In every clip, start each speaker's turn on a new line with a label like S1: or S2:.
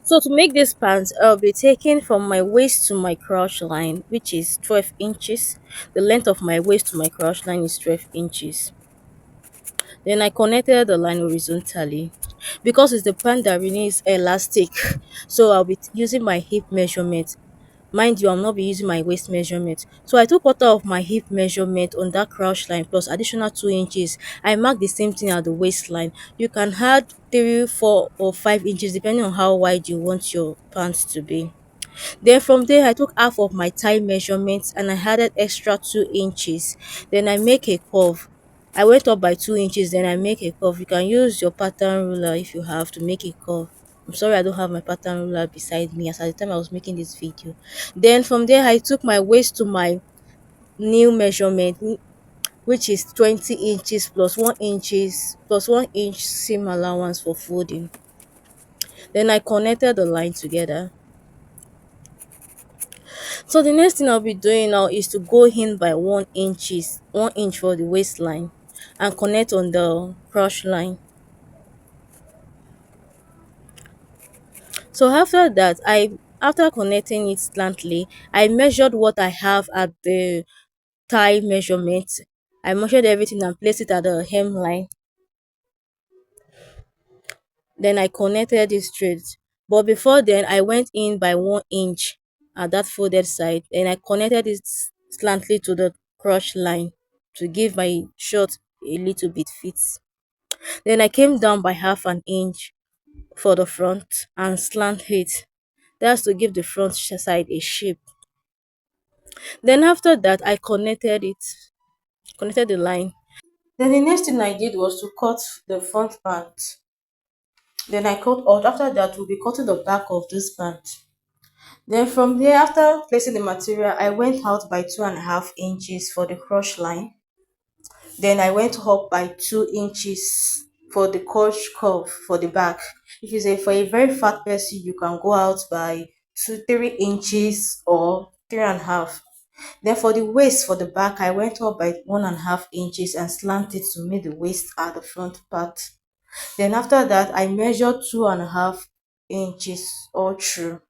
S1: So to make this pants, I'll be taking from my waist to my crotch line, which is 12 inches. The length of my waist to my crotch line is 12 inches. Then I connected the line horizontally. Because it's the pant that needs elastic, so I'll be using my hip measurement. Mind you, I'll not be using my waist measurement. So I took quarter of my hip measurement on that crouch line plus additional 2 inches. I marked the same thing at the waistline. You can add 3, 4 or 5 inches depending on how wide you want your pants to be. Then from there I took half of my thigh measurement and I added extra 2 inches. Then I make a curve. I went up by 2 inches, then I make a curve. You can use your pattern ruler if you have to make a curve. I'm sorry I don't have my pattern ruler beside me as at the time I was making this video. Then from there I took my waist to my new measurement, which is 20 inches plus 1 inches plus 1 inch seam allowance for folding. Then I connected the line together. So the next thing I'll be doing now is to go in by 1 inch for the waistline and connect on the crush line. So after connecting it slantly, I measured what I have at the thigh measurement. I measured everything and placed it at the hemline. Then I connected it straight. But before then, I went in by 1 inch at that folded side. Then I connected it slantly to the crush line to give my short a little bit fit. Then I came down by half an inch for the front and slant it. That's to give the front side a shape. Then after that, I connected the line. Then the next thing I did was to cut the front part. Then I cut out. After that, we'll be cutting the back of this part. Then from there, after placing the material, I went out by 2.5 inches for the crush line. Then I went up by 2 inches for the crotch curve for the back. If you say for a very fat person, you can go out by 3 inches or 3.5. Then for the waist for the back, I went up by 1.5 inches and slanted to make the waist at the front part. Then after that, I measured 2.5 inches all through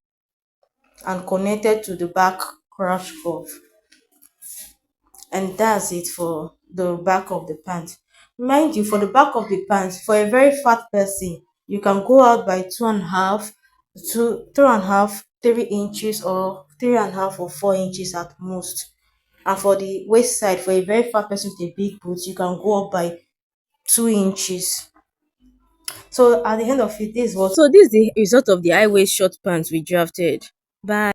S1: and connected to the back crush curve. And that's it for the back of the pants. Mind you, for the back of the pants, for a very fat person, you can go out by 2.5 to 3.5, 3 inches or 3.5 or 4 inches at most. And for the waist side, for a very fat person with a big boot, you can go up by 2 inches. So at the end of it, this is the result of the high waist short pants we drafted. Bye.